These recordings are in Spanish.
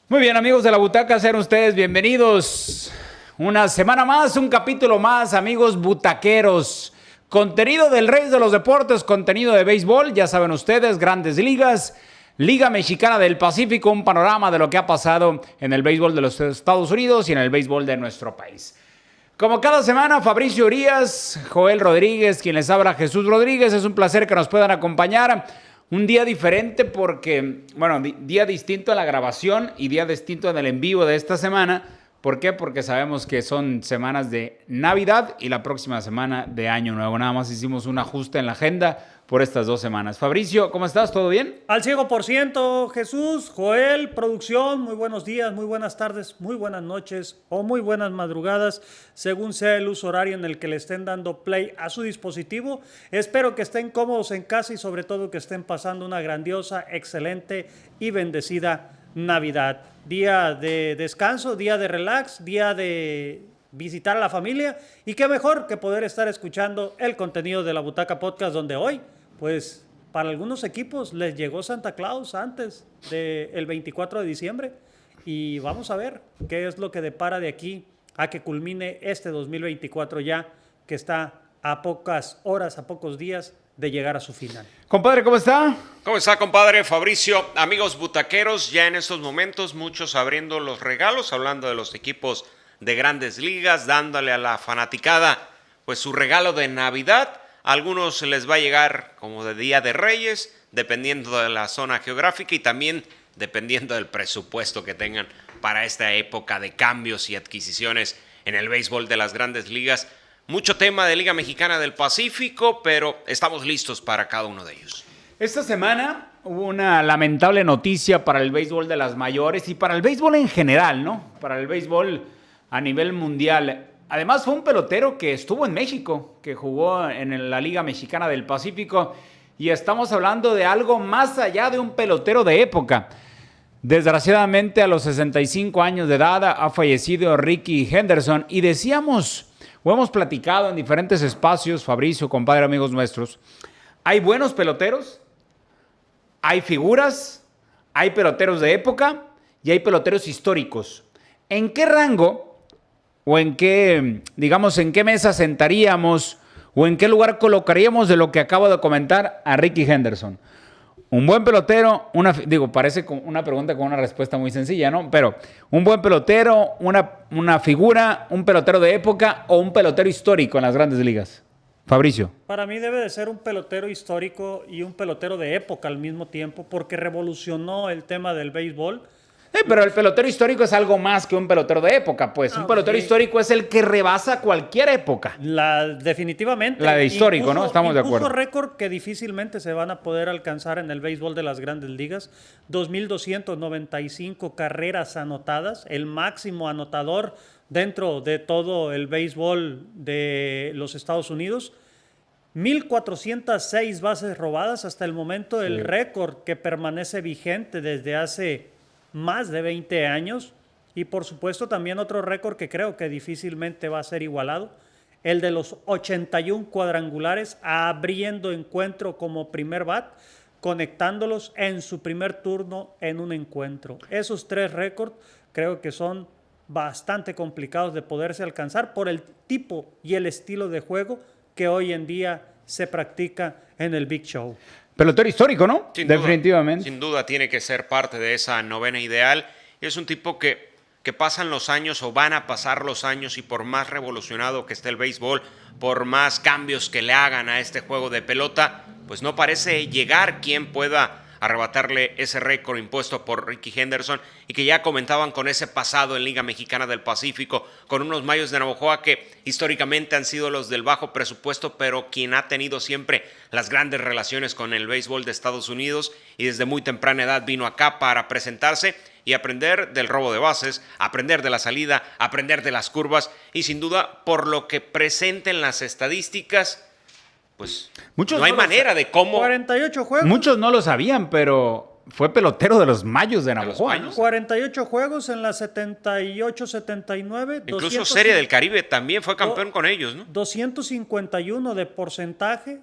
Muy bien, amigos de la butaca, sean ustedes bienvenidos. Una semana más, un capítulo más, amigos butaqueros. Contenido del Rey de los Deportes, contenido de béisbol, ya saben ustedes, Grandes Ligas, Liga Mexicana del Pacífico, un panorama de lo que ha pasado en el béisbol de los Estados Unidos y en el béisbol de nuestro país. Como cada semana, Fabricio Urias, Joel Rodríguez, quien les habla, Jesús Rodríguez. Es un placer que nos puedan acompañar. Un día diferente porque, bueno, día distinto a la grabación y día distinto en el en vivo de esta semana. ¿Por qué? Porque sabemos que son semanas de Navidad y la próxima semana de Año Nuevo. Nada más hicimos un ajuste en la agenda por estas 2 semanas. Fabricio, ¿cómo estás? ¿Todo bien? Al 100%, Jesús, Joel, producción, muy buenos días, muy buenas tardes, muy buenas noches o muy buenas madrugadas, según sea el uso horario en el que le estén dando play a su dispositivo. Espero que estén cómodos en casa y sobre todo que estén pasando una grandiosa, excelente y bendecida Navidad. Día de descanso, día de relax, día de visitar a la familia y qué mejor que poder estar escuchando el contenido de la Butaca Podcast, donde hoy, pues para algunos equipos les llegó Santa Claus antes del 24 de diciembre y vamos a ver qué es lo que depara de aquí a que culmine este 2024 ya, que está a pocas horas, a pocos días de llegar a su final. Compadre, ¿cómo está? ¿Cómo está, compadre Fabricio? Amigos butaqueros, ya en estos momentos muchos abriendo los regalos, hablando de los equipos de Grandes Ligas, dándole a la fanaticada pues su regalo de Navidad. A algunos les va a llegar como de Día de Reyes, dependiendo de la zona geográfica y también dependiendo del presupuesto que tengan para esta época de cambios y adquisiciones en el béisbol de las Grandes Ligas. Mucho tema de Liga Mexicana del Pacífico, pero estamos listos para cada uno de ellos. Esta semana hubo una lamentable noticia para el béisbol de las mayores y para el béisbol en general, ¿no? Para el béisbol a nivel mundial. Además fue un pelotero que estuvo en México, que jugó en la Liga Mexicana del Pacífico, y estamos hablando de algo más allá de un pelotero de época. Desgraciadamente a los 65 años de edad ha fallecido Rickey Henderson y decíamos, o hemos platicado en diferentes espacios, Fabricio, compadre, amigos nuestros, hay buenos peloteros, hay figuras, hay peloteros de época y hay peloteros históricos. ¿En qué rango o en qué, digamos, en qué mesa sentaríamos o en qué lugar colocaríamos de lo que acabo de comentar a Rickey Henderson? Un buen pelotero, parece una pregunta con una respuesta muy sencilla, ¿no? Pero un buen pelotero, una figura, un pelotero de época o un pelotero histórico en las Grandes Ligas. Fabricio. Para mí debe de ser un pelotero histórico y un pelotero de época al mismo tiempo, porque revolucionó el tema del béisbol. Pero el pelotero histórico es algo más que un pelotero de época, pues. Un pelotero histórico es el que rebasa cualquier época. Definitivamente. La de histórico, ¿no? Estamos de acuerdo. Puso récord que difícilmente se van a poder alcanzar en el béisbol de las Grandes Ligas. 2,295 carreras anotadas, el máximo anotador dentro de todo el béisbol de los Estados Unidos. 1,406 bases robadas hasta el momento, el récord que permanece vigente desde hace más de 20 años, y por supuesto también otro récord que creo que difícilmente va a ser igualado, el de los 81 cuadrangulares abriendo encuentro como primer bat, conectándolos en su primer turno en un encuentro. Esos 3 récords creo que son bastante complicados de poderse alcanzar por el tipo y el estilo de juego que hoy en día se practica en el Big Show. Pelotero histórico, ¿no? Definitivamente. Sin duda tiene que ser parte de esa novena ideal. Es un tipo que pasan los años o van a pasar los años y por más revolucionado que esté el béisbol, por más cambios que le hagan a este juego de pelota, pues no parece llegar quien pueda arrebatarle ese récord impuesto por Rickey Henderson, y que ya comentaban con ese pasado en Liga Mexicana del Pacífico, con unos Mayos de Navojoa que históricamente han sido los del bajo presupuesto, pero quien ha tenido siempre las grandes relaciones con el béisbol de Estados Unidos, y desde muy temprana edad vino acá para presentarse y aprender del robo de bases, aprender de la salida, aprender de las curvas, y sin duda por lo que presenten las estadísticas, pues muchos no hay manera de cómo. 48 juegos. Muchos no lo sabían, pero fue pelotero de los Mayos de Navojoa, ¿no? 48 juegos en la 78-79. Incluso Serie del Caribe también fue campeón con ellos, ¿no? 251 de porcentaje,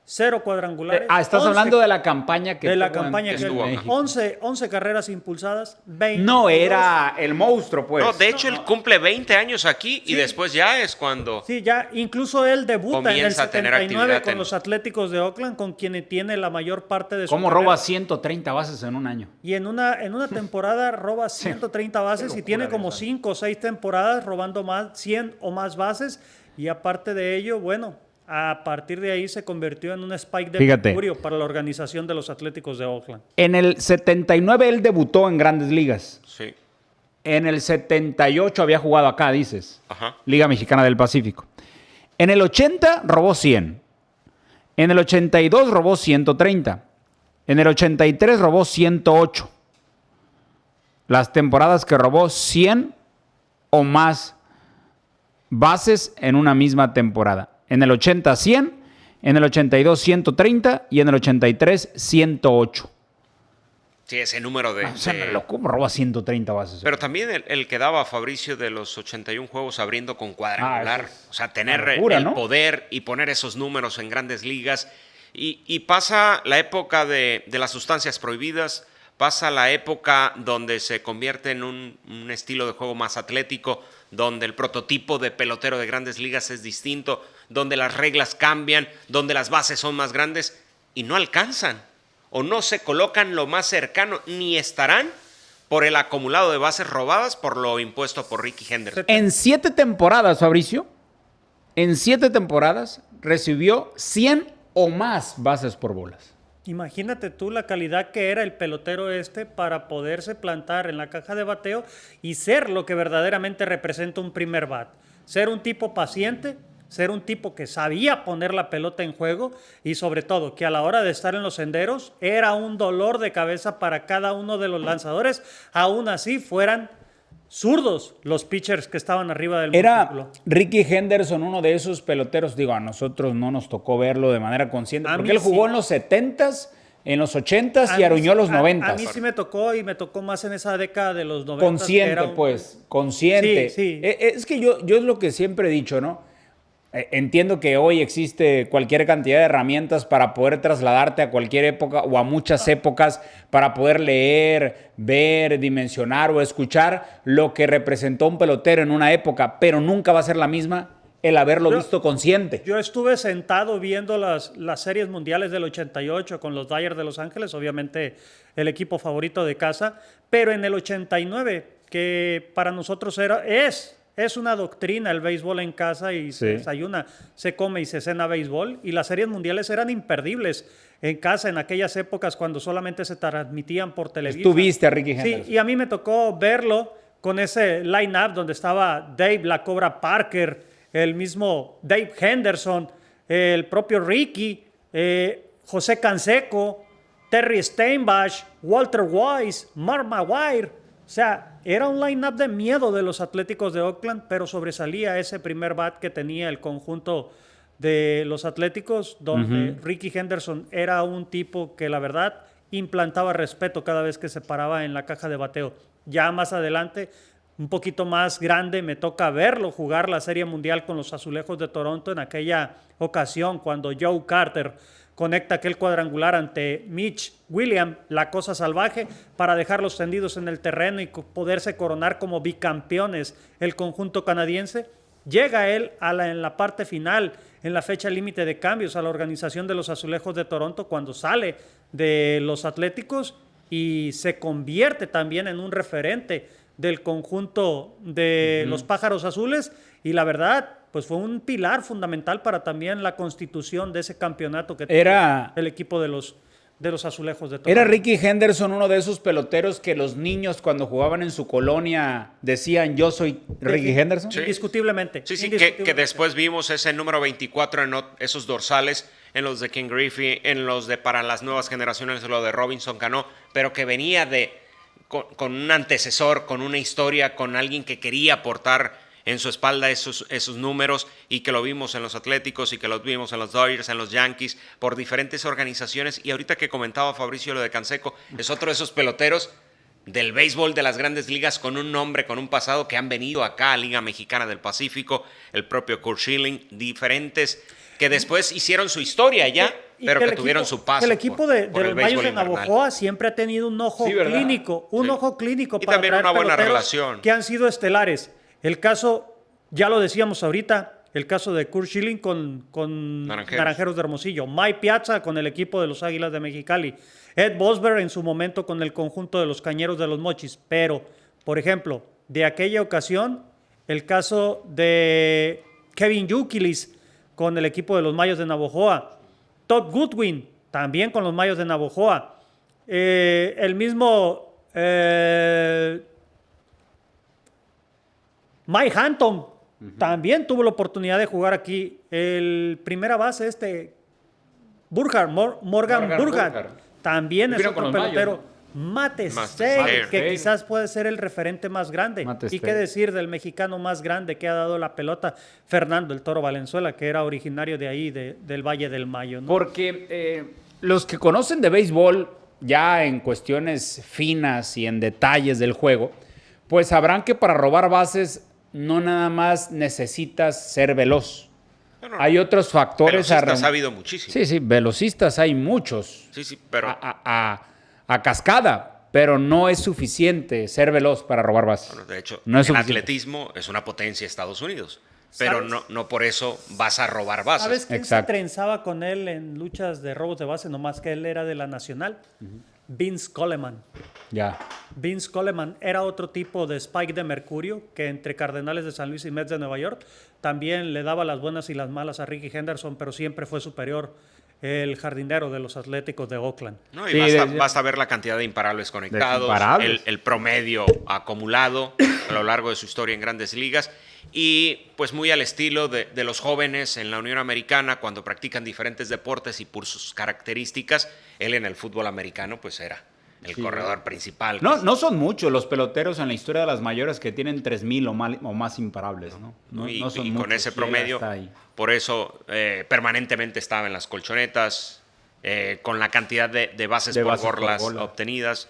0 cuadrangulares. Estás 11 hablando de la campaña que de la tuvo campaña en que México. 11 carreras impulsadas, 20. No, era el monstruo, pues. No, de hecho, él cumple 20 años aquí y después ya es cuando... Sí, ya incluso él debuta en el Comienza a tener 79 actividad con los Atléticos de Oakland, con quienes tiene la mayor parte de su ¿Cómo carrera. roba 130 bases en un año? Y en una temporada roba 130 bases y tiene como 5 o 6 temporadas robando más 100 o más bases. Y aparte de ello, bueno, a partir de ahí se convirtió en un spike de mercurio para la organización de los Atléticos de Oakland. En el 79 él debutó en Grandes Ligas. Sí. En el 78 había jugado acá, dices. Ajá. Liga Mexicana del Pacífico. En el 80 robó 100. En el 82 robó 130. En el 83 robó 108. Las temporadas que robó 100 o más bases en una misma temporada. En el 80, 100. En el 82, 130. Y en el 83, 108. Sí, ese número de... O sea, ¿cómo roba 130 bases? Pero también el que daba a Fabricio de los 81 juegos abriendo con cuadrangular. Eso es O sea, tener una locura, el ¿no? poder y poner esos números en Grandes Ligas. Y pasa la época de las sustancias prohibidas, pasa la época donde se convierte en un estilo de juego más atlético, donde el prototipo de pelotero de Grandes Ligas es distinto, donde las reglas cambian, donde las bases son más grandes y no alcanzan o no se colocan lo más cercano, ni estarán por el acumulado de bases robadas por lo impuesto por Ricky Henderson. En 7 temporadas, Fabricio, en 7 temporadas recibió 100 o más bases por bolas. Imagínate tú la calidad que era el pelotero para poderse plantar en la caja de bateo y ser lo que verdaderamente representa un primer bat. Ser un tipo paciente, ser un tipo que sabía poner la pelota en juego y sobre todo que a la hora de estar en los senderos era un dolor de cabeza para cada uno de los lanzadores, aún así fueran zurdos los pitchers que estaban arriba del montículo. Era Ricky Henderson uno de esos peloteros, digo, a nosotros no nos tocó verlo de manera consciente, porque él jugó en los 70s, en los 80s y aruñó los 90s. A mí sí me tocó y me tocó más en esa década de los 90s. Consciente, consciente. Sí, sí. Es que yo es lo que siempre he dicho, ¿no? Entiendo que hoy existe cualquier cantidad de herramientas para poder trasladarte a cualquier época o a muchas épocas para poder leer, ver, dimensionar o escuchar lo que representó un pelotero en una época, pero nunca va a ser la misma el haberlo visto consciente. Yo estuve sentado viendo las series mundiales del 88 con los Dodgers de Los Ángeles, obviamente el equipo favorito de casa, pero en el 89, que para nosotros es una doctrina el béisbol en casa y se desayuna, se come y se cena béisbol. Y las series mundiales eran imperdibles en casa en aquellas épocas cuando solamente se transmitían por televisión. Tú viste a Ricky Henderson. Sí, y a mí me tocó verlo con ese line-up donde estaba Dave La Cobra Parker, el mismo Dave Henderson, el propio Ricky, José Canseco, Terry Steinbach, Walter Weiss, Mark Maguire. O sea, era un line-up de miedo de los Atléticos de Oakland, pero sobresalía ese primer bat que tenía el conjunto de los Atléticos, donde Ricky Henderson era un tipo que la verdad implantaba respeto cada vez que se paraba en la caja de bateo. Ya más adelante, un poquito más grande, me toca verlo jugar la Serie Mundial con los Azulejos de Toronto en aquella ocasión cuando Joe Carter conecta aquel cuadrangular ante Mitch Williams, la cosa salvaje, para dejarlos tendidos en el terreno y poderse coronar como bicampeones el conjunto canadiense. Llega él en la parte final, en la fecha límite de cambios, a la organización de los Azulejos de Toronto cuando sale de los Atléticos y se convierte también en un referente del conjunto de los Pájaros Azules y la verdad pues fue un pilar fundamental para también la constitución de ese campeonato que era el equipo de los Azulejos de Toronto. Era Ricky Henderson uno de esos peloteros que los niños cuando jugaban en su colonia decían yo soy Ricky Henderson. Sí. Indiscutiblemente. Sí, que después vimos ese número 24 en esos dorsales, en los de Ken Griffey, en los de para las nuevas generaciones, lo de Robinson Cano, pero que venía con un antecesor, con una historia, con alguien que quería aportar en su espalda esos números y que lo vimos en los Atléticos y que lo vimos en los Dodgers, en los Yankees, por diferentes organizaciones. Y ahorita que comentaba Fabricio lo de Canseco, es otro de esos peloteros del béisbol de las Grandes Ligas con un nombre, con un pasado que han venido acá a Liga Mexicana del Pacífico, el propio Curt Schilling, diferentes que después hicieron su historia ya Y pero que el tuvieron equipo- su paso que el equipo por de el los Mayos béisbol de invernal. Navojoa siempre ha tenido un ojo Sí, ¿verdad? clínico, Sí. ojo clínico Y para también traer una buena peloteros relación. que han sido estelares. El caso, ya lo decíamos ahorita, el caso de Kurt Schilling con Naranjeros de Hermosillo, Mike Piazza con el equipo de los Águilas de Mexicali, Ed Bosberg en su momento con el conjunto de los Cañeros de los Mochis. Pero, por ejemplo, de aquella ocasión, el caso de Kevin Youkilis con el equipo de los Mayos de Navojoa, Todd Goodwin también con los Mayos de Navojoa, el mismo Mike Hampton también tuvo la oportunidad de jugar aquí. El primera base Morgan Burkhardt también es Vino otro con los pelotero. Mayos, Matt Matt Stay, Stay. que quizás puede ser el referente más grande. Matt Y Stay. qué decir del mexicano más grande que ha dado la pelota, Fernando el Toro Valenzuela, que era originario de ahí, del Valle del Mayo, ¿no? Porque los que conocen de béisbol, ya en cuestiones finas y en detalles del juego, pues sabrán que para robar bases no nada más necesitas ser veloz. No. Hay otros factores. Velocistas ha habido muchísimo. Sí, velocistas hay muchos. Sí, pero A cascada, pero no es suficiente ser veloz para robar bases. bueno, de hecho, no es el suficiente. atletismo es una potencia de Estados Unidos. Pero ¿Sabes? no por eso vas a robar bases. ¿Sabes quién Exacto. se trenzaba con él en luchas de robos de base? Nomás que él era de la Nacional. Vince Coleman. Ya. Vince Coleman era otro tipo de spike de mercurio que entre Cardenales de San Luis y Mets de Nueva York también le daba las buenas y las malas a Ricky Henderson, pero siempre fue superior el jardinero de los Atléticos de Oakland. ¿No? Y Sí, basta ver la cantidad de imparables conectados, imparables. el promedio acumulado a lo largo de su historia en grandes ligas y pues muy al estilo de los jóvenes en la Unión Americana cuando practican diferentes deportes y por sus características, él en el fútbol americano pues era el corredor principal. No son muchos los peloteros en la historia de las mayores que tienen 3,000 o más imparables, ¿no? Y No son con muchos, ese y él promedio, está ahí. por eso permanentemente estaba en las colchonetas, con la cantidad de bases De por bases por borlas bola. obtenidas.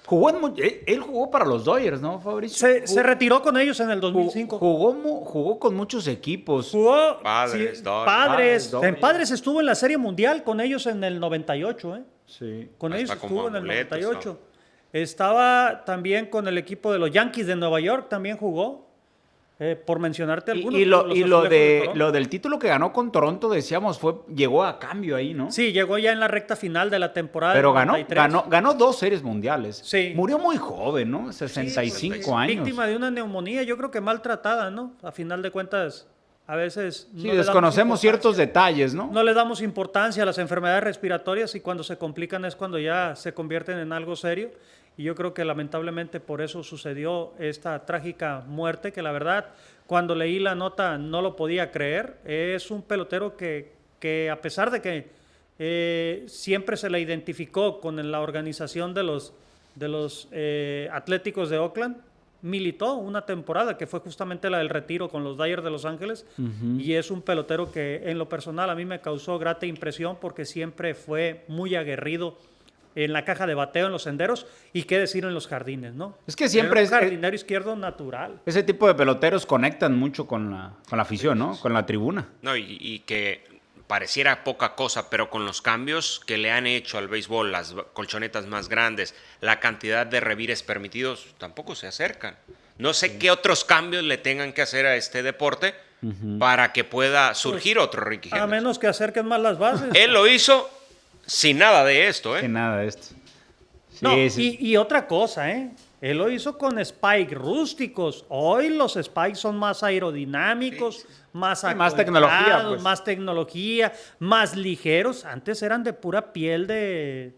Él jugó para los Dodgers, ¿no, Fabricio? Se retiró con ellos en el 2005. Jugó con muchos equipos. Jugó Padres, sí, Dodgers. Padres. Dodgers. En Padres estuvo en la Serie Mundial con ellos en el 98, ¿eh? Sí. Con Hasta ellos como estuvo en el amuletos, 98. Estaba también con el equipo de los Yankees de Nueva York, también jugó. Por mencionarte algunos. Y lo los Azulejos de Toronto. lo del título que ganó con Toronto, decíamos, llegó a cambio ahí, ¿no? Sí, llegó ya en la recta final de la temporada. Pero del 93. ganó 2 series mundiales. Sí. Murió muy joven, ¿no? 65 Sí, años. Víctima de una neumonía, yo creo que maltratada, ¿no? A final de cuentas, a veces. Sí, no le damos desconocemos ciertos importancia. detalles, ¿no? No le damos importancia a las enfermedades respiratorias y cuando se complican es cuando ya se convierten en algo serio. Y yo creo que lamentablemente por eso sucedió esta trágica muerte, que la verdad, cuando leí la nota no lo podía creer. Es un pelotero que a pesar de que siempre se le identificó con la organización de los Atléticos de Oakland, militó una temporada que fue justamente la del retiro con los Dodgers de Los Ángeles y es un pelotero que en lo personal a mí me causó grata impresión porque siempre fue muy aguerrido en la caja de bateo, en los senderos y qué decir en los jardines, ¿no? Es que siempre Era un jardinero izquierdo natural. Ese tipo de peloteros conectan mucho con la afición, ¿no? Con la tribuna. No, y que pareciera poca cosa, pero con los cambios que le han hecho al béisbol, las colchonetas más grandes, la cantidad de revires permitidos, tampoco se acercan. No sé qué otros cambios le tengan que hacer a este deporte para que pueda surgir otro Ricky A Henderson. menos que acerquen más las bases. Él lo hizo sin nada de esto, Que ¿eh? nada de esto. Sí, No, sí. y otra cosa, ¿eh? Él lo hizo con spike rústicos. Hoy los spikes son más aerodinámicos, más Sí, más tecnología, acolchados, pues. más tecnología, más ligeros. Antes eran de pura piel de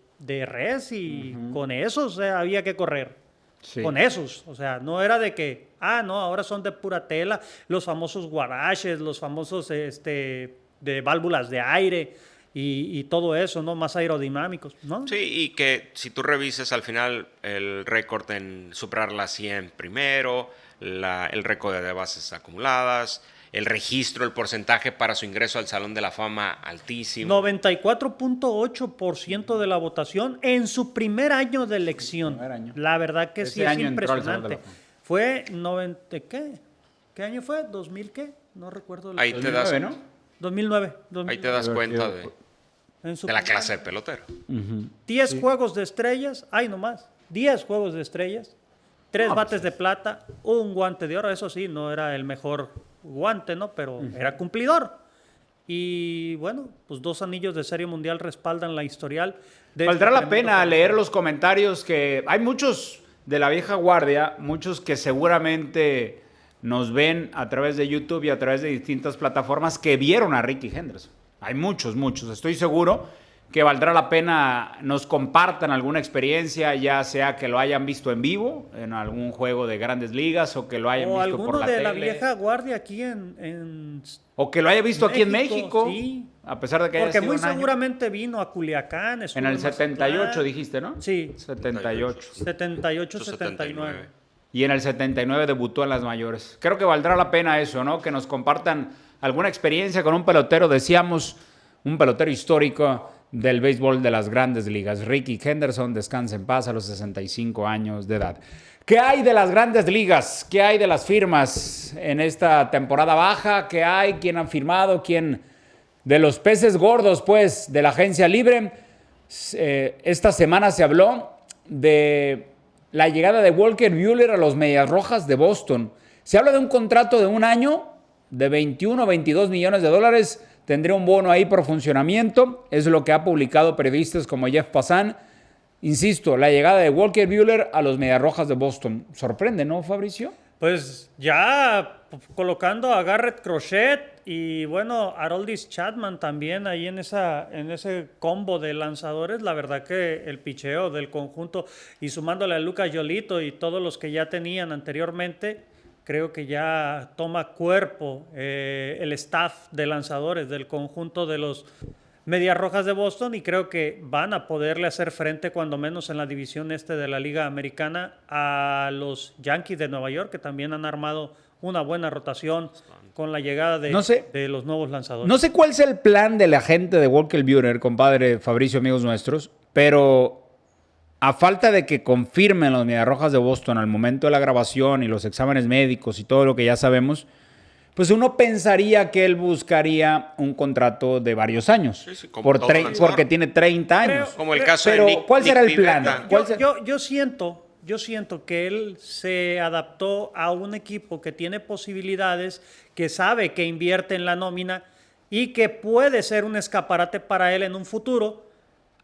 res y con esos había que correr. Sí. Con esos. O sea, no era de que, no, ahora son de pura tela, los famosos guaraches, los famosos de válvulas de aire y todo eso, ¿no? Más aerodinámicos, ¿no? Sí, y que si tú revises al final el récord en superar las 100 primero, el récord de bases acumuladas, el registro, el porcentaje para su ingreso al Salón de la Fama altísimo. 94.8% de la votación en su primer año de elección. Primer año. La verdad que Ese sí es año entró al Salón de impresionante. la Fama. Fue 90, ¿qué? ¿Qué año fue? ¿2000 qué? No recuerdo. Ahí te das, 2009, ¿no? 2009. ahí te das cuenta en su De la carrera. clase de pelotero. 10 juegos de estrellas, ay nomás, 10 juegos de estrellas, 3 bates de plata, un guante de oro, eso sí, no era el mejor guante, ¿no? Pero era cumplidor. Y bueno, pues 2 anillos de Serie Mundial respaldan la historial. De Valdrá este la tremendo pena leer pelotero. los comentarios que hay muchos de la vieja guardia, muchos que seguramente nos ven a través de YouTube y a través de distintas plataformas que vieron a Ricky Henderson. Hay muchos. Estoy seguro que valdrá la pena nos compartan alguna experiencia, ya sea que lo hayan visto en vivo en algún juego de Grandes Ligas o que lo hayan O visto por alguno la de tele. la vieja guardia aquí en O que lo haya visto aquí en México, México, sí. a pesar de que haya porque sido muy un año. seguramente vino a Culiacán. estuvo En el Mazatlán. 78 dijiste, ¿no? Sí. 78. 78, 79. Y en el 79 debutó en las mayores. Creo que valdrá la pena eso, ¿no? Que nos compartan alguna experiencia con un pelotero, decíamos, un pelotero histórico del béisbol de las Grandes Ligas. Ricky Henderson, descansa en paz a los 65 años de edad. ¿Qué hay de las Grandes Ligas? ¿Qué hay de las firmas en esta temporada baja? ¿Qué hay? ¿Quién han firmado? ¿Quién? De los peces gordos, pues, de la agencia libre. Esta semana se habló de la llegada de Walker Buehler a los Medias Rojas de Boston. Se habla de un contrato de un año de 21 o 22 millones de dólares. Tendría un bono ahí por funcionamiento. Es lo que ha publicado periodistas como Jeff Passan. Insisto, la llegada de Walker Buehler a los Medias Rojas de Boston. Sorprende, ¿no, Fabricio? Pues ya colocando a Garrett Crochet y bueno, Aroldis Chapman también ahí en ese combo de lanzadores, la verdad que el picheo del conjunto y sumándole a Lucas Giolito y todos los que ya tenían anteriormente, creo que ya toma cuerpo el staff de lanzadores del conjunto de los Medias Rojas de Boston y creo que van a poderle hacer frente cuando menos en la división este de la Liga Americana a los Yankees de Nueva York, que también han armado una buena rotación con la llegada de los nuevos lanzadores. No sé cuál es el plan del agente de Walker Buehler, compadre Fabricio, amigos nuestros, pero a falta de que confirmen los Medias Rojas de Boston al momento de la grabación y los exámenes médicos y todo lo que ya sabemos, pues uno pensaría que él buscaría un contrato de varios años, Sí, como todo lanzador. porque tiene 30 años. Como el caso Pero, de Nick ¿cuál será el Pivetta. plan? Yo siento que él se adaptó a un equipo que tiene posibilidades, que sabe que invierte en la nómina y que puede ser un escaparate para él en un futuro.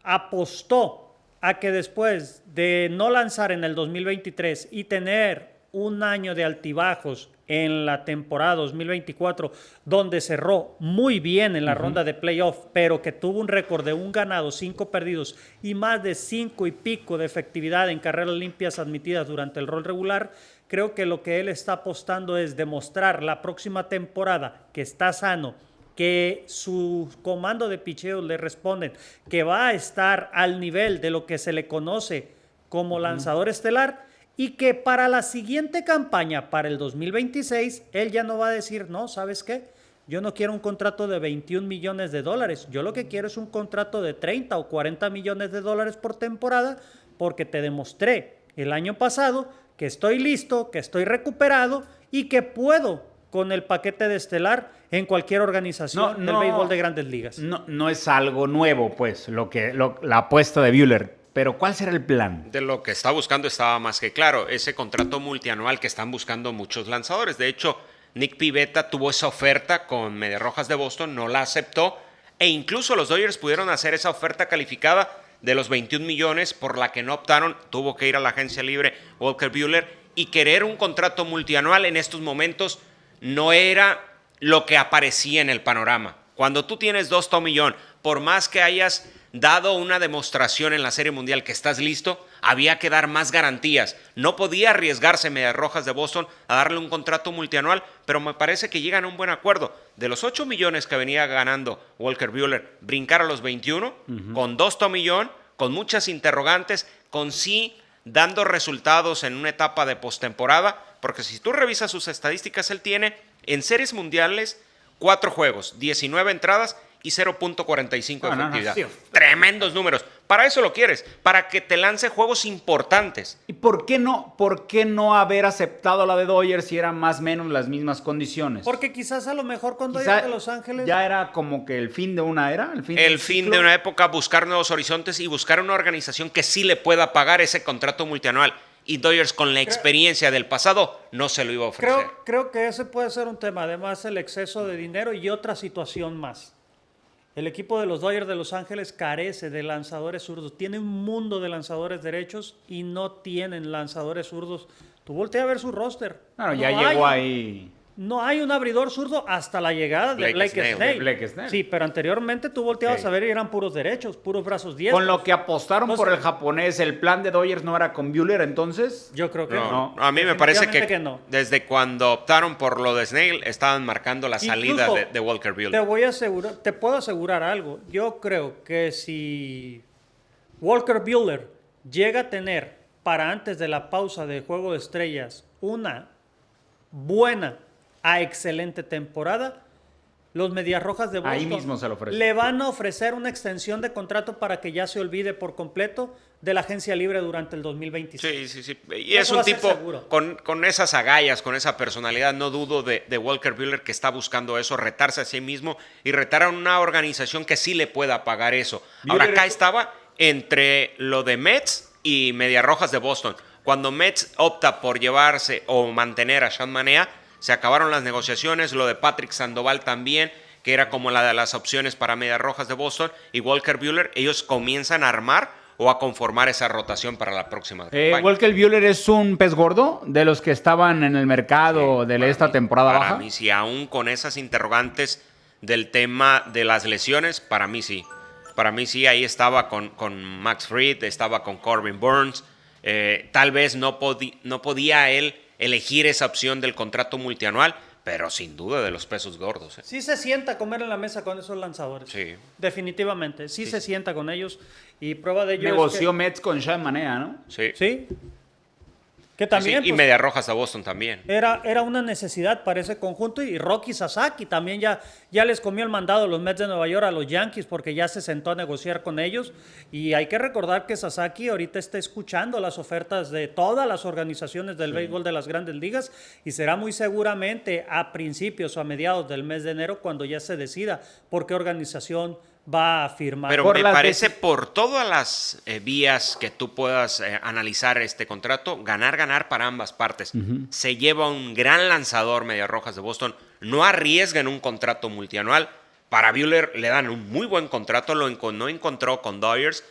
Apostó a que después de no lanzar en el 2023 y tener un año de altibajos en la temporada 2024, donde cerró muy bien en la ronda de playoff, pero que tuvo un récord de 1 ganado, 5 perdidos y más de 5 y pico de efectividad en carreras limpias admitidas durante el rol regular, creo que lo que él está apostando es demostrar la próxima temporada que está sano, que su comando de picheo le responden, que va a estar al nivel de lo que se le conoce como lanzador estelar, y que para la siguiente campaña, para el 2026, él ya no va a decir, no, ¿sabes qué? Yo no quiero un contrato de 21 millones de dólares. Yo lo que quiero es un contrato de 30 o 40 millones de dólares por temporada, porque te demostré el año pasado que estoy listo, que estoy recuperado y que puedo con el paquete de estelar en cualquier organización del béisbol de Grandes Ligas. No es algo nuevo, pues, la apuesta de Buehler. Pero ¿cuál será el plan? De lo que está buscando estaba más que claro. Ese contrato multianual que están buscando muchos lanzadores. De hecho, Nick Pivetta tuvo esa oferta con Medias Rojas de Boston, no la aceptó. E incluso los Dodgers pudieron hacer esa oferta calificada de los 21 millones por la que no optaron. Tuvo que ir a la agencia libre Walker Buehler. Y querer un contrato multianual en estos momentos no era lo que aparecía en el panorama. Cuando tú tienes 2 Tommy John, por más que hayas dado una demostración en la Serie Mundial que estás listo, había que dar más garantías. No podía arriesgarse Medias Rojas de Boston a darle un contrato multianual, pero me parece que llegan a un buen acuerdo. De los 8 millones que venía ganando Walker Buehler, brincar a los 21, con 2 Tommy John, con muchas interrogantes, con sí dando resultados en una etapa de postemporada, porque si tú revisas sus estadísticas, él tiene en series mundiales 4 juegos, 19 entradas y 0.45 de efectividad. Sí. Tremendos números. Para eso lo quieres, para que te lance juegos importantes. ¿Y por qué no haber aceptado la de Dodgers si eran más o menos las mismas condiciones? Porque quizás a lo mejor con Quizá Dodgers de Los Ángeles... ya era como que el fin de una era, El del fin ciclo. de una época, buscar nuevos horizontes y buscar una organización que sí le pueda pagar ese contrato multianual. Y Dodgers, con la experiencia del pasado, no se lo iba a ofrecer. Creo que ese puede ser un tema. Además, el exceso de dinero y otra situación más. El equipo de los Dodgers de Los Ángeles carece de lanzadores zurdos. Tiene un mundo de lanzadores derechos y no tienen lanzadores zurdos. Tú voltea a ver su roster. Bueno, No ya hay llegó ahí. No hay un abridor zurdo hasta la llegada de Blake Snell. Blake Snell. Sí, pero anteriormente tú volteabas Sí. a ver y eran puros derechos, puros brazos diestros. Con lo que apostaron No por sé. el japonés, el plan de Dodgers no era con Buehler, entonces. Yo creo que No, a mí me parece Definitivamente que, no. desde cuando optaron por lo de Snell, estaban marcando la salida Incluso, de Walker Buehler. te puedo asegurar algo. Yo creo que si Walker Buehler llega a tener para antes de la pausa del Juego de Estrellas una buena a excelente temporada, los Medias Rojas de Boston Ahí mismo se lo ofrecen. le van a ofrecer una extensión de contrato para que ya se olvide por completo de la agencia libre durante el 2026. Sí. Y es Eso un va a ser tipo seguro. con esas agallas, con esa personalidad. No dudo de Walker Buehler, que está buscando eso, retarse a sí mismo y retar a una organización que sí le pueda pagar eso. Ahora, Buehler acá es- estaba entre lo de Mets y Medias Rojas de Boston. Cuando Mets opta por llevarse o mantener a Sean Manaea, se acabaron las negociaciones. Lo de Patrick Sandoval también, que era como la de las opciones para Medias Rojas de Boston, y Walker Buehler. Ellos comienzan a armar o a conformar esa rotación para la próxima campaña. Walker Buehler es un pez gordo de los que estaban en el mercado de esta temporada Para baja. mí sí, aún con esas interrogantes del tema de las lesiones, para mí sí. Para mí sí, ahí estaba con Max Fried, estaba con Corbin Burns. Tal vez no podía él elegir esa opción del contrato multianual, pero sin duda de los pesos gordos. Sí se sienta a comer en la mesa con esos lanzadores. Sí. Definitivamente. Sí se sienta con ellos. Y prueba de ello Negoció es Mets con Sean Manaea, ¿no? Sí. que... Sí. Que también Sí, y pues, Medias Rojas a Boston también. era una necesidad para ese conjunto. Y Rocky Sasaki también ya les comió el mandado los Mets de Nueva York a los Yankees porque ya se sentó a negociar con ellos. Y hay que recordar que Sasaki ahorita está escuchando las ofertas de todas las organizaciones del béisbol de las Grandes Ligas y será muy seguramente a principios o a mediados del mes de enero cuando ya se decida por qué organización va a firmar. Pero Por me las parece, deci- por todas las vías que tú puedas analizar este contrato, ganar para ambas partes. Se lleva un gran lanzador Medias Rojas de Boston, no arriesgan un contrato multianual. Para Buehler le dan un muy buen contrato, no encontró con Dodgers.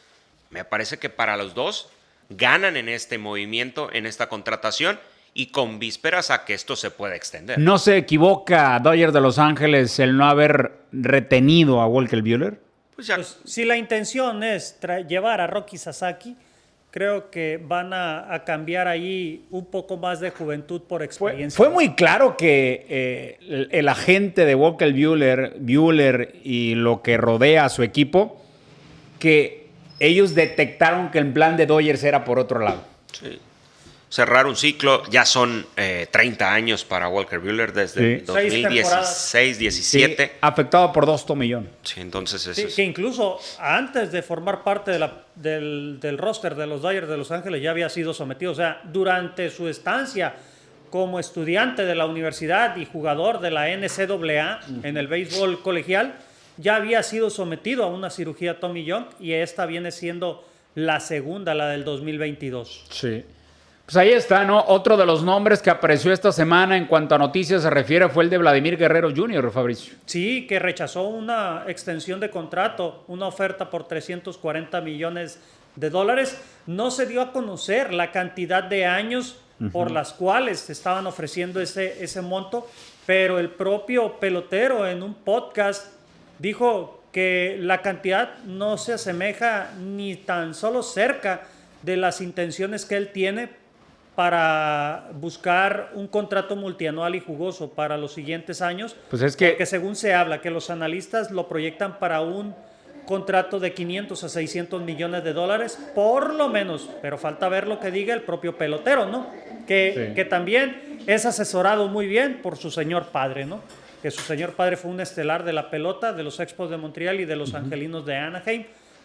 Me parece que para los dos ganan en este movimiento, en esta contratación, y con vísperas a que esto se pueda extender. ¿No se equivoca Dodgers de Los Ángeles el no haber retenido a Walker Buehler? Pues ya, Pues, si la intención es llevar a Rocky Sasaki, creo que van a cambiar ahí un poco más de juventud por experiencia. Fue muy claro que el agente de Walker Buehler y lo que rodea a su equipo, que ellos detectaron que el plan de Dodgers era por otro lado. sí. Cerrar un ciclo, ya son 30 años para Walker Buehler desde Sí. 2016-17. Sí, afectado por 2 tomillones. Sí, entonces Sí, eso es. que incluso antes de formar parte del roster de los Dodgers de Los Ángeles ya había sido sometido. O sea, durante su estancia como estudiante de la universidad y jugador de la NCAA en el béisbol colegial, ya había sido sometido a una cirugía Tommy John y esta viene siendo la segunda, la del 2022. Sí. Pues ahí está, ¿no? Otro de los nombres que apareció esta semana en cuanto a noticias se refiere fue el de Vladimir Guerrero Jr., Fabricio. Sí, que rechazó una extensión de contrato, una oferta por $340 millones. No se dio a conocer la cantidad de años por las cuales se estaban ofreciendo ese monto, pero el propio pelotero en un podcast dijo que la cantidad no se asemeja ni tan solo cerca de las intenciones que él tiene para buscar un contrato multianual y jugoso para los siguientes años. Pues es que Porque según se habla, que los analistas lo proyectan para un contrato de 500 a 600 millones de dólares, por lo menos, pero falta ver lo que diga el propio pelotero, ¿no? Que también es asesorado muy bien por su señor padre, ¿no? Que su señor padre fue un estelar de la pelota, de los Expos de Montreal y de los Angelinos de Anaheim,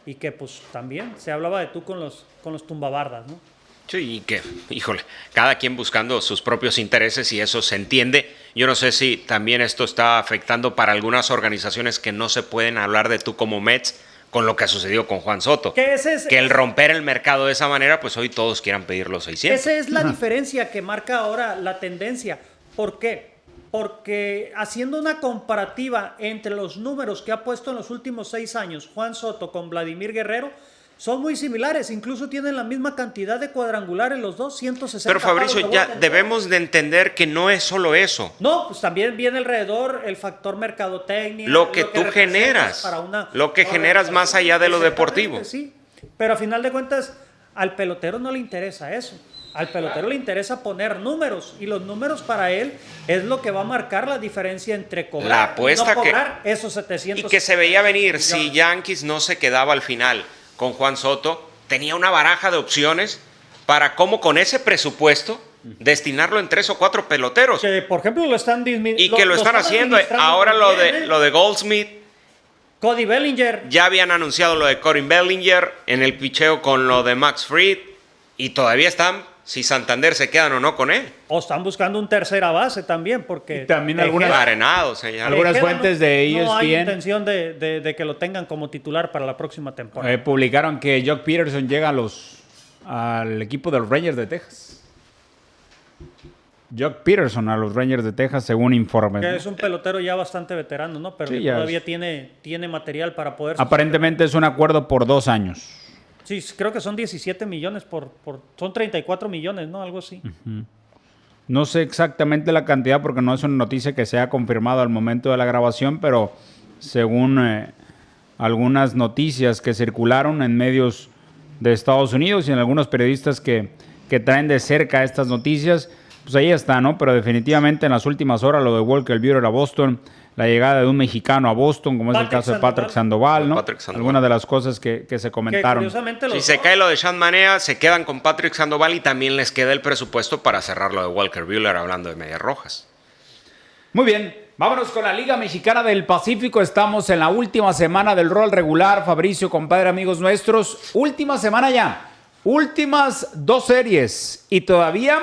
y que pues también se hablaba de tú con los tumbabardas, ¿no? Sí, y que, híjole, cada quien buscando sus propios intereses y eso se entiende. Yo no sé si también esto está afectando para algunas organizaciones que no se pueden hablar de tú como Mets con lo que ha sucedido con Juan Soto. Que el romper el mercado de esa manera, pues hoy todos quieran pedir los 600. Esa es la diferencia que marca ahora la tendencia. ¿Por qué? Porque haciendo una comparativa entre los números que ha puesto en los últimos 6 años Juan Soto con Vladimir Guerrero, son muy similares, incluso tienen la misma cantidad de cuadrangulares los dos, 160. Pero Fabricio, ya debemos de entender que no es solo eso. No, pues también viene alrededor el factor mercadotecnia. Lo que tú generas, lo que generas más allá de lo deportivo. Sí, pero a final de cuentas, al pelotero no le interesa eso. Al pelotero le interesa poner números, y los números para él es lo que va a marcar la diferencia entre cobrar la apuesta y no cobrar esos 700. Y que se veía venir, si Yankees no se quedaba al final con Juan Soto, tenía una baraja de opciones para cómo con ese presupuesto destinarlo en 3 o 4 peloteros. Que por ejemplo lo están disminuyendo. Y que lo están haciendo. Ahora lo de Goldsmith. Cody Bellinger. Ya habían anunciado lo de Cody Bellinger en el picheo con lo de Max Fried. Y todavía están, si Santander se quedan o no con él. O están buscando un tercera base también, porque... Y también algunas fuentes de ESPN. No hay intención de que lo tengan como titular para la próxima temporada. Publicaron que Jock Peterson llega al equipo de los Rangers de Texas. Jock Peterson a los Rangers de Texas, según informes. Que es un pelotero ya bastante veterano, ¿no? Pero sí, todavía tiene material para poder... Aparentemente es un acuerdo por 2 años. Sí, creo que son 17 millones son 34 millones, ¿no? Algo así. Uh-huh. No sé exactamente la cantidad porque no es una noticia que se ha confirmado al momento de la grabación, pero según algunas noticias que circularon en medios de Estados Unidos y en algunos periodistas que traen de cerca estas noticias, pues ahí está, ¿no? Pero definitivamente en las últimas horas lo de Walker Buehler a Boston, la llegada de un mexicano a Boston, como es el caso de Patrick Sandoval, ¿no? Algunas de las cosas que se comentaron. Si se cae lo de Sean Manea, se quedan con Patrick Sandoval y también les queda el presupuesto para cerrar lo de Walker Buehler, hablando de Medias Rojas. Muy bien, vámonos con la Liga Mexicana del Pacífico. Estamos en la última semana del rol regular. Fabricio, compadre, amigos nuestros. Última semana ya. Últimas 2 series. Y todavía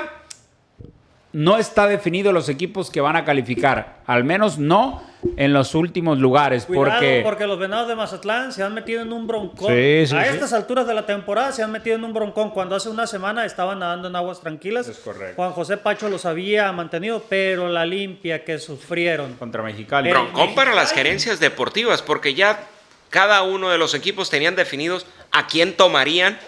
no está definido los equipos que van a calificar. Al menos no en los últimos lugares. Cuidado, porque los Venados de Mazatlán se han metido en un broncón. Sí, a estas alturas de la temporada se han metido en un broncón. Cuando hace una semana estaban nadando en aguas tranquilas. Es correcto. Juan José Pacho los había mantenido, pero la limpia que sufrieron. Contra Mexicali. Broncón para las gerencias deportivas, porque ya cada uno de los equipos tenían definidos a quién tomarían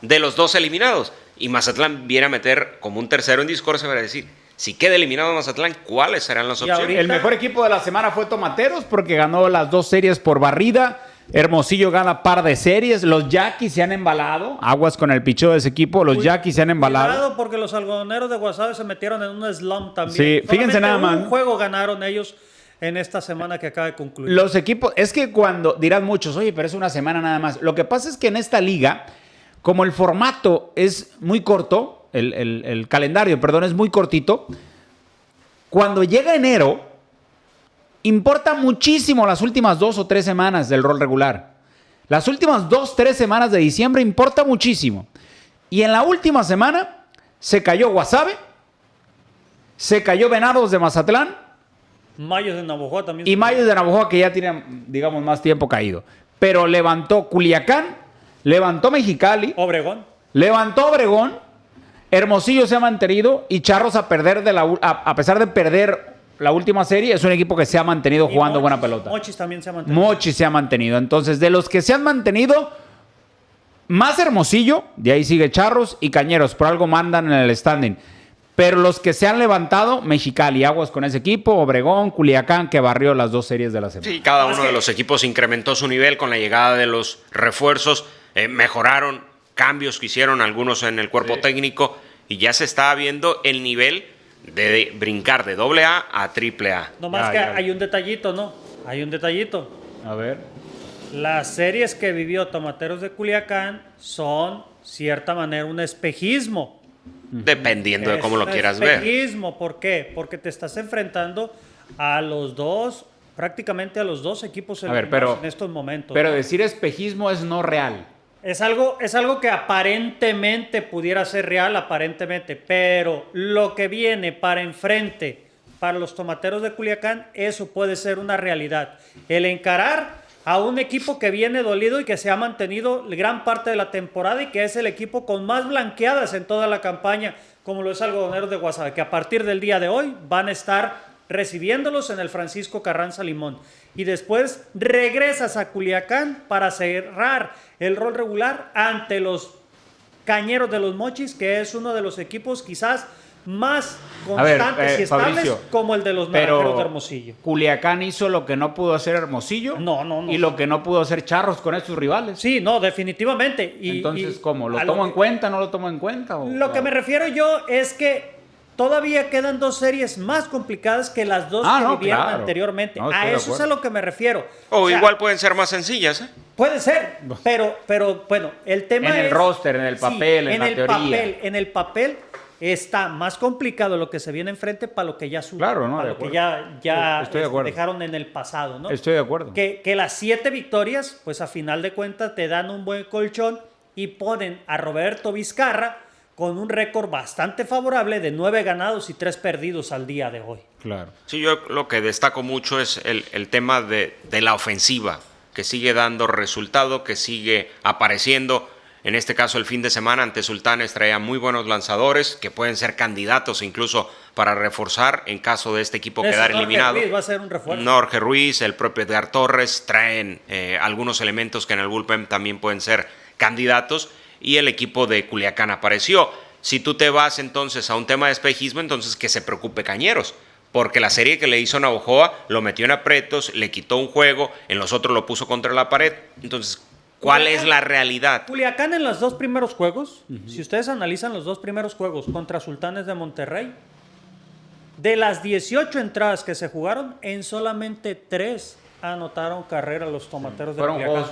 de los 2 eliminados. Y Mazatlán viene a meter como un tercero en discordia para decir, si queda eliminado Mazatlán, ¿cuáles serán las opciones? El mejor equipo de la semana fue Tomateros porque ganó las 2 series por barrida. Hermosillo gana par de series. Los Yaquis se han embalado. Aguas con el picheo de ese equipo. Los Yaquis se han embalado. Cuidado porque los algodoneros de Guasave se metieron en un slump también. Sí, fíjense nada más. Un juego ganaron ellos en esta semana que acaba de concluir. Los equipos, es que cuando dirán muchos, oye, pero es una semana nada más. Lo que pasa es que en esta liga, como el formato es muy corto, el calendario, perdón, es muy cortito, cuando llega enero, importa muchísimo las últimas 2 o 3 semanas del rol regular. Las últimas 2 o 3 semanas de diciembre importa muchísimo. Y en la última semana se cayó Guasave, se cayó Venados de Mazatlán. Mayos de Navojoa también. Y Mayos de Navojoa, que ya tienen, digamos, más tiempo caído. Pero levantó Culiacán, levantó Mexicali. Levantó Obregón. Hermosillo se ha mantenido y Charros a pesar de perder la última serie, es un equipo que se ha mantenido jugando buena pelota. Mochis también se ha mantenido. Mochis se ha mantenido. Entonces, de los que se han mantenido, más Hermosillo, de ahí sigue Charros y Cañeros, por algo mandan en el standing. Pero los que se han levantado, Mexicali, aguas con ese equipo, Obregón, Culiacán, que barrió las 2 series de la semana. Sí, cada uno de los equipos incrementó su nivel con la llegada de los refuerzos, mejoraron cambios que hicieron algunos en el cuerpo técnico y ya se está viendo el nivel de brincar de AA a AAA. No más que hay un detallito, ¿no? Hay un detallito. A ver. Las series que vivió Tomateros de Culiacán son, cierta manera, un espejismo. Dependiendo de cómo lo quieras ver. Espejismo, ¿por qué? Porque te estás enfrentando a los 2 prácticamente a los dos equipos A ver, eliminados en estos momentos. Pero ¿no? decir espejismo es no real. Es algo que aparentemente pudiera ser real, aparentemente, pero lo que viene para enfrente, para los tomateros de Culiacán, eso puede ser una realidad. El encarar a un equipo que viene dolido y que se ha mantenido gran parte de la temporada y que es el equipo con más blanqueadas en toda la campaña, como lo es Algodoneros de Guasave, que a partir del día de hoy van a estar recibiéndolos en el Francisco Carranza Limón. Y después regresas a Culiacán para cerrar el rol regular ante los Cañeros de los Mochis, que es uno de los equipos quizás más constantes y estables, Fabricio, como el de los Naranjeros de Hermosillo. Culiacán hizo lo que no pudo hacer Hermosillo. No. Y lo que no pudo hacer Charros con estos rivales. Sí, no, definitivamente. Entonces, ¿cómo? ¿Lo tomo en cuenta? ¿No lo tomo en cuenta? Lo que me refiero yo es que todavía quedan dos series más complicadas que las dos que vivieron anteriormente. No, a eso es a lo que me refiero. O sea, igual pueden ser más sencillas, ¿eh? Puede ser, pero bueno, el tema en es... el roster, en el papel, en la teoría. En el papel está más complicado lo que se viene enfrente para lo que ya Claro, no, para de lo que acuerdo. ya Estoy de acuerdo. dejaron en el pasado, ¿no? Estoy de acuerdo. Que las 7 victorias, pues a final de cuentas te dan un buen colchón y ponen a Roberto Vizcarra con un récord bastante favorable de 9 ganados y 3 perdidos al día de hoy. Claro. Sí, yo lo que destaco mucho es el tema de la ofensiva, que sigue dando resultado, que sigue apareciendo. En este caso, el fin de semana ante Sultanes traía muy buenos lanzadores que pueden ser candidatos incluso para reforzar en caso de este equipo quedar eliminado. Ruiz va a ser un refuerzo. Jorge Ruiz, el propio Edgar Torres traen algunos elementos que en el bullpen también pueden ser candidatos y el equipo de Culiacán apareció. Si tú te vas entonces a un tema de espejismo, entonces que se preocupe Cañeros, porque la serie que le hizo Navojoa lo metió en aprietos, le quitó un juego, en los otros lo puso contra la pared. Entonces, ¿cuál es la realidad? Culiacán en los 2 primeros juegos, si ustedes analizan los 2 primeros juegos contra Sultanes de Monterrey, de las 18 entradas que se jugaron, en solamente 3 anotaron carrera los tomateros de Culiacán.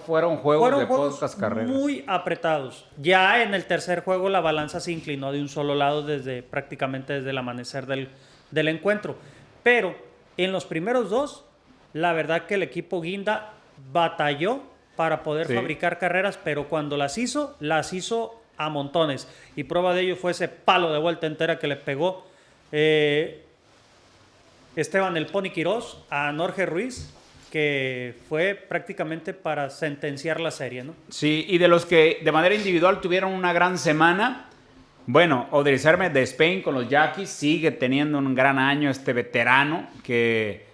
Fueron juegos de pocas carreras. Muy apretados. Ya en el tercer juego la balanza se inclinó de un solo lado prácticamente desde el amanecer del encuentro. Pero en los primeros 2, la verdad que el equipo Guinda batalló para poder fabricar carreras, pero cuando las hizo a montones. Y prueba de ello fue ese palo de vuelta entera que le pegó Esteban el Pony Quirós a Jorge Ruiz, que fue prácticamente para sentenciar la serie, ¿no? Sí, y de los que de manera individual tuvieron una gran semana, bueno, Odriserme de Spain con los Yaquis sigue teniendo un gran año este veterano que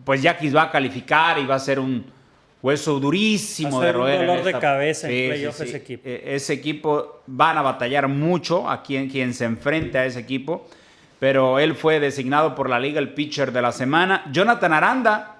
pues Yaquis va a calificar y va a ser un hueso durísimo de roer. Un dolor de cabeza en playoff ese equipo. Ese equipo van a batallar mucho a quien se enfrente a ese equipo, pero él fue designado por la liga el pitcher de la semana. Jonathan Aranda,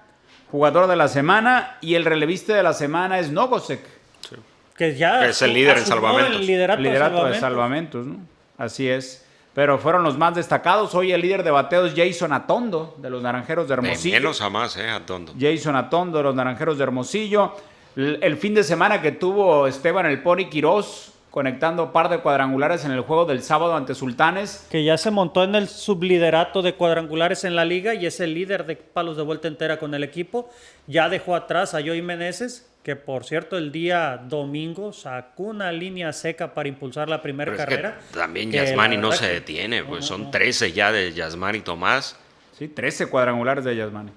jugador de la semana, y el relevista de la semana es Nogosek. Sí. Que ya es el líder en salvamentos. El liderato de salvamentos, ¿no? Así es. Pero fueron los más destacados. Hoy el líder de bateos, Jason Atondo, de los Naranjeros de Hermosillo. De menos a más, Atondo. Jason Atondo, de los Naranjeros de Hermosillo. El fin de semana que tuvo Esteban el Pony Quirós, conectando par de cuadrangulares en el juego del sábado ante Sultanes. Que ya se montó en el subliderato de cuadrangulares en la liga y es el líder de palos de vuelta entera con el equipo. Ya dejó atrás a Joey Meneses, que por cierto el día domingo sacó una línea seca para impulsar la primera carrera. Es que también Yasmani no se detiene, pues son 13 ya de Yasmani Tomás. Sí, 13 cuadrangulares de Yasmani.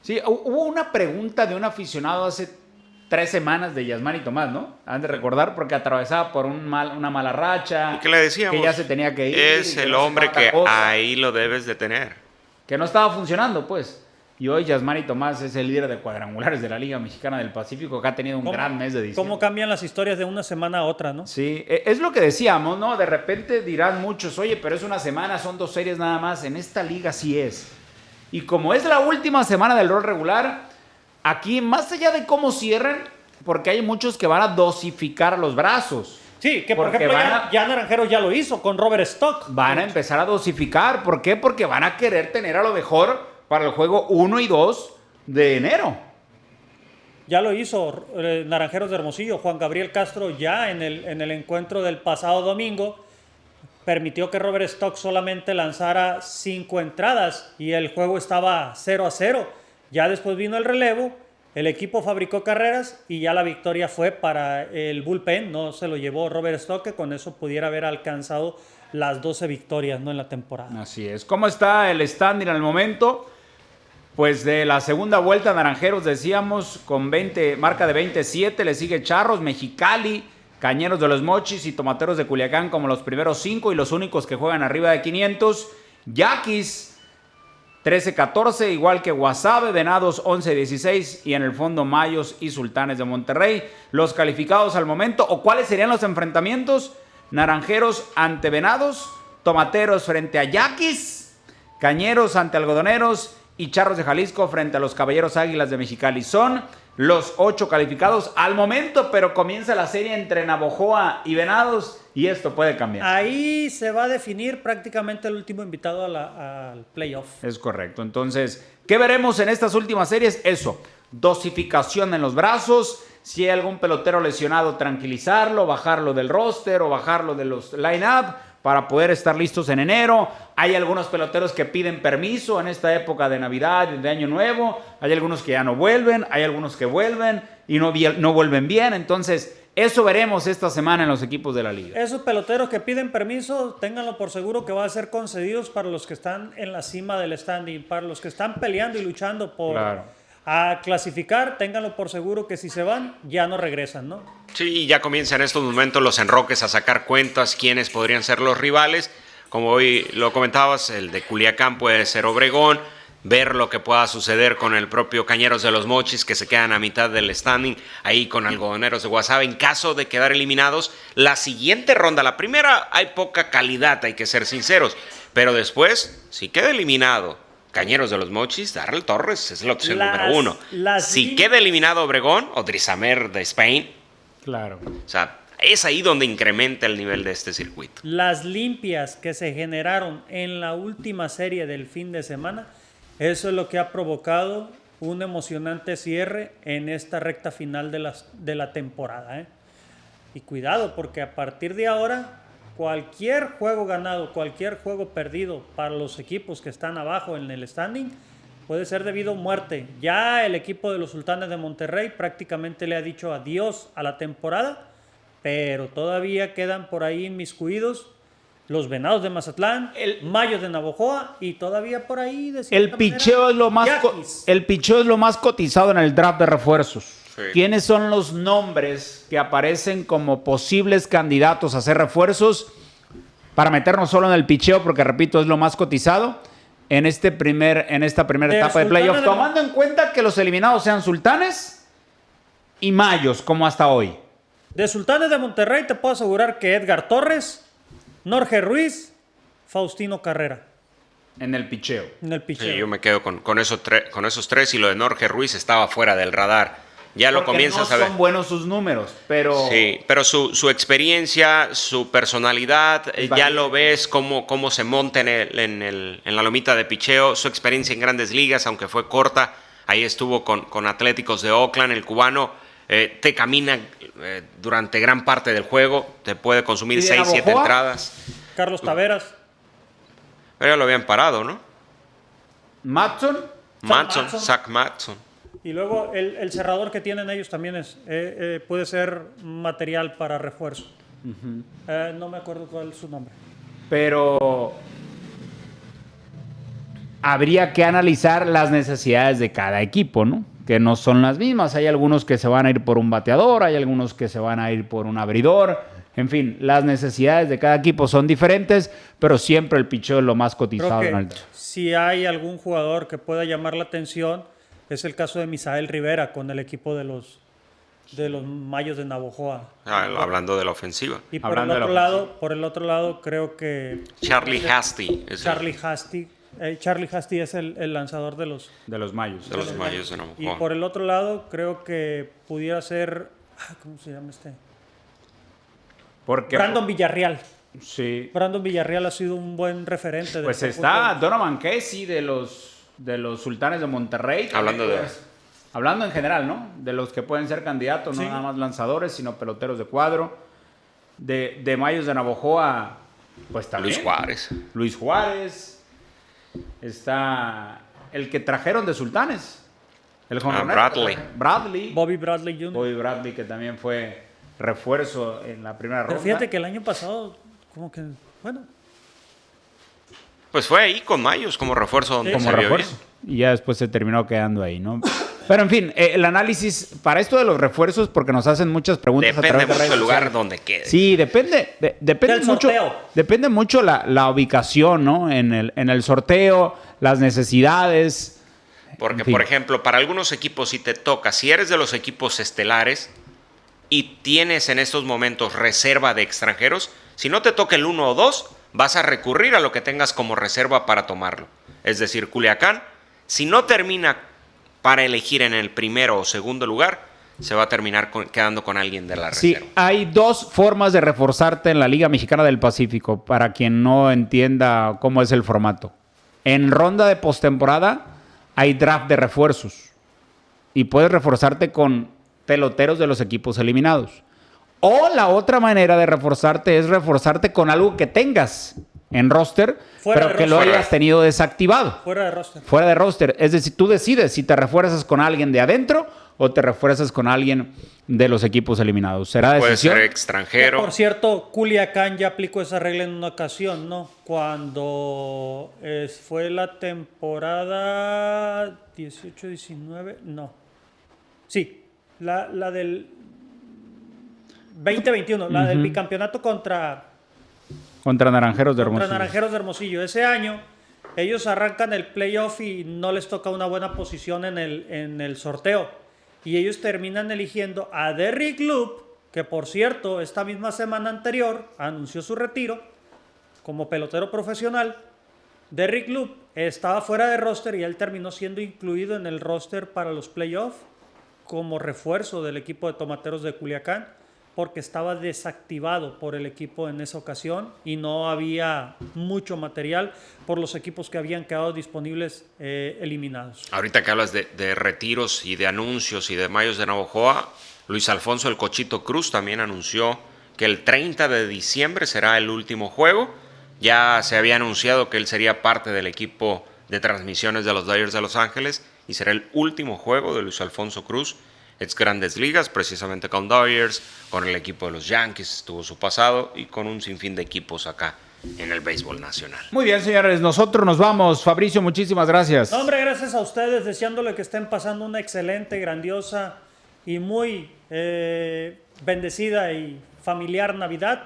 Sí, hubo una pregunta de un aficionado hace 3 semanas de Yasmani Tomás, ¿no? Han de recordar porque atravesaba por una mala racha. ¿Y qué le decíamos? Que ya se tenía que ir. Es el hombre que ahí lo debes de tener. Que no estaba funcionando, pues. Y hoy Yasmani Tomás es el líder de cuadrangulares de la Liga Mexicana del Pacífico, que ha tenido un gran mes de diciembre. ¿Cómo cambian las historias de una semana a otra, no? Sí, es lo que decíamos, ¿no? De repente dirán muchos, oye, pero es una semana, son 2 series nada más. En esta liga sí es. Y como es la última semana del rol regular, aquí, más allá de cómo cierren, porque hay muchos que van a dosificar los brazos. Sí, que por ejemplo ya Naranjeros ya lo hizo con Robert Stock. Van a empezar a dosificar. ¿Por qué? Porque van a querer tener a lo mejor para el juego 1 y 2 de enero. Ya lo hizo Naranjeros de Hermosillo. Juan Gabriel Castro ya en el encuentro del pasado domingo permitió que Robert Stock solamente lanzara 5 entradas y el juego estaba 0-0. Ya después vino el relevo, el equipo fabricó carreras y ya la victoria fue para el bullpen, no se lo llevó Robert Stock, que con eso pudiera haber alcanzado las 12 victorias, ¿no?, en la temporada. Así es. ¿Cómo está el standing al momento? Pues de la segunda vuelta, Naranjeros, decíamos, con marca de 27, le sigue Charros, Mexicali, Cañeros de los Mochis y Tomateros de Culiacán como los primeros 5 y los únicos que juegan arriba de 500. Yaquis 13-14, igual que Guasave, Venados 11-16 y en el fondo Mayos y Sultanes de Monterrey. Los calificados al momento, o cuáles serían los enfrentamientos: Naranjeros ante Venados, Tomateros frente a Yaquis, Cañeros ante Algodoneros y Charros de Jalisco frente a los Caballeros Águilas de Mexicali. Son los 8 calificados al momento, pero comienza la serie entre Navojoa y Venados y esto puede cambiar. Ahí se va a definir prácticamente el último invitado al playoff. Es correcto. Entonces, ¿qué veremos en estas últimas series? Eso, dosificación en los brazos. Si hay algún pelotero lesionado, tranquilizarlo, bajarlo del roster o bajarlo de los line-up para poder estar listos en enero. Hay algunos peloteros que piden permiso en esta época de Navidad, de Año Nuevo. Hay algunos que ya no vuelven, hay algunos que vuelven y no vuelven bien. Entonces, eso veremos esta semana en los equipos de la liga. Esos peloteros que piden permiso, ténganlo por seguro que van a ser concedidos para los que están en la cima del standing, para los que están peleando y luchando por a clasificar, ténganlo por seguro que si se van, ya no regresan, ¿no? Sí, ya comienzan en estos momentos los enroques a sacar cuentas, quiénes podrían ser los rivales. Como hoy lo comentabas, el de Culiacán puede ser Obregón, ver lo que pueda suceder con el propio Cañeros de los Mochis, que se quedan a mitad del standing, ahí con Algodoneros de Guasave, en caso de quedar eliminados. La siguiente ronda, la primera, hay poca calidad, hay que ser sinceros, pero después, si queda eliminado Cañeros de los Mochis, Darrell Torres es la opción número 1. Si queda eliminado Obregón o Drizamer de Spain, claro. O sea, es ahí donde incrementa el nivel de este circuito. Las limpias que se generaron en la última serie del fin de semana, eso es lo que ha provocado un emocionante cierre en esta recta final de la temporada, ¿eh? Y cuidado, porque a partir de ahora, cualquier juego ganado, cualquier juego perdido para los equipos que están abajo en el standing puede ser debido a muerte. Ya el equipo de los Sultanes de Monterrey prácticamente le ha dicho adiós a la temporada, pero todavía quedan por ahí inmiscuidos los Venados de Mazatlán, el Mayos de Navojoa y todavía por ahí el picheo es lo más cotizado en el draft de refuerzos. Sí. ¿Quiénes son los nombres que aparecen como posibles candidatos a hacer refuerzos? Para meternos solo en el picheo, porque repito, es lo más cotizado en esta primera etapa de playoff, tomando en cuenta que los eliminados sean Sultanes y Mayos, como hasta hoy. De Sultanes de Monterrey te puedo asegurar que Edgar Torres, Norge Ruiz, Faustino Carrera. En el picheo. Sí, yo me quedo con esos tres, y lo de Norge Ruiz estaba fuera del radar. Ya lo comienzas a ver. No son buenos sus números, pero... Sí, pero su experiencia, su personalidad, ya lo ves cómo se monta en la lomita de picheo. Su experiencia en Grandes Ligas, aunque fue corta, ahí estuvo con Atléticos de Oakland. El cubano te camina durante gran parte del juego, te puede consumir 6-7 entradas. Carlos Taveras. Pero ya lo habían parado, ¿no? Zach Matson. Y luego el cerrador que tienen ellos también puede ser material para refuerzo. No me acuerdo cuál es su nombre. Pero habría que analizar las necesidades de cada equipo, ¿no? Que no son las mismas. Hay algunos que se van a ir por un bateador, hay algunos que se van a ir por un abridor. En fin, las necesidades de cada equipo son diferentes, pero siempre el picheo es lo más cotizado. Creo que si hay algún jugador que pueda llamar la atención, es el caso de Misael Rivera con el equipo de los Mayos de Navojoa. Hablando de la ofensiva. Y por el otro lado, creo que Charlie Hasty. Charlie Hasty es el lanzador de los Mayos. De los Mayos de Navojoa. Y por el otro lado, creo que pudiera ser... ¿Cómo se llama este? Brandon Villarreal. Sí. Brandon Villarreal ha sido un buen referente. Pues está Donovan Casey de los Sultanes de Monterrey. Hablando en general, ¿no? De los que pueden ser candidatos, no nada más lanzadores, sino peloteros de cuadro. De Mayos de Navojoa, pues también. Luis Juárez. Está el que trajeron de Sultanes. El jonronero. Bradley. Bobby Bradley Jr. Bobby Bradley, que también fue refuerzo en la primera Pero ronda. fíjate que el año pasado, como que, bueno, Pues fue ahí con Mayos como refuerzo donde como se vio refuerzo. bien. Y ya después se terminó quedando ahí, ¿no? Pero en fin, el análisis para esto de los refuerzos, porque nos hacen muchas preguntas a Depende través de mucho redes del lugar sociales. donde quede. Sí, depende Del mucho. sorteo. Depende mucho la ubicación, ¿no? En el sorteo, las necesidades. Porque, En fin. por ejemplo, para algunos equipos, si te toca, si eres de los equipos estelares y tienes en estos momentos reserva de extranjeros, si no te toca el 1 o 2, vas a recurrir a lo que tengas como reserva para tomarlo. Es decir, Culiacán, si no termina para elegir en el primero o segundo lugar, se va a terminar quedando con alguien de la Sí, reserva. hay dos formas de reforzarte en la Liga Mexicana del Pacífico, para quien no entienda cómo es el formato. En ronda de postemporada hay draft de refuerzos y puedes reforzarte con peloteros de los equipos eliminados. O la otra manera de reforzarte es reforzarte con algo que tengas en roster, Fuera pero de que lo roster. hayas tenido desactivado. fuera de roster. Fuera de roster. Es decir, tú decides si te refuerzas con alguien de adentro o te refuerzas con alguien de los equipos eliminados. Será Puede decisión. ser Que, extranjero. por cierto, Culiacán ya aplicó esa regla en una ocasión, ¿no? Cuando fue la temporada 18-19, no. Sí, la del 2021, la del bicampeonato contra Contra Naranjeros de contra Hermosillo. Naranjeros de Hermosillo. Ese año ellos arrancan el playoff y no les toca una buena posición en el sorteo. Y ellos terminan eligiendo a Derrick Loop, que por cierto, esta misma semana anterior anunció su retiro como pelotero profesional. Derrick Loop estaba fuera de roster y él terminó siendo incluido en el roster para los playoffs como refuerzo del equipo de Tomateros de Culiacán, porque estaba desactivado por el equipo en esa ocasión y no había mucho material por los equipos que habían quedado disponibles eliminados. Ahorita que hablas de retiros y de anuncios y de Mayos de Navojoa, Luis Alfonso el Cochito Cruz también anunció que el 30 de diciembre será el último juego. Ya se había anunciado que él sería parte del equipo de transmisiones de los Dodgers de Los Ángeles y será el último juego de Luis Alfonso Cruz. Ex Grandes Ligas, precisamente con Dodgers, con el equipo de los Yankees, tuvo su pasado y con un sinfín de equipos acá en el béisbol nacional. Muy bien, señores, nosotros nos vamos. Fabricio, muchísimas gracias. No, hombre, gracias a ustedes, deseándole que estén pasando una excelente, grandiosa y muy bendecida y familiar Navidad.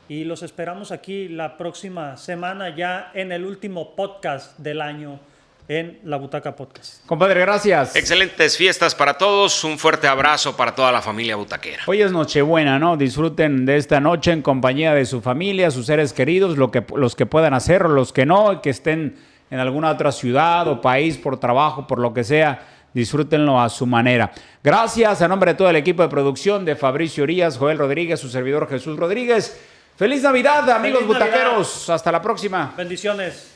Y los esperamos aquí la próxima semana ya en el último podcast del año en La Butaca Podcast. Compadre, gracias. Excelentes fiestas para todos, un fuerte abrazo para toda la familia butaquera. Hoy es Nochebuena, ¿no? Disfruten de esta noche en compañía de su familia, sus seres queridos, los que puedan hacerlo, los que no, que estén en alguna otra ciudad o país por trabajo, por lo que sea, disfrútenlo a su manera. Gracias a nombre de todo el equipo de producción de Fabricio Urias, Joel Rodríguez, su servidor Jesús Rodríguez. ¡Feliz Navidad, amigos ¡Feliz Navidad! butaqueros! Hasta la próxima. Bendiciones.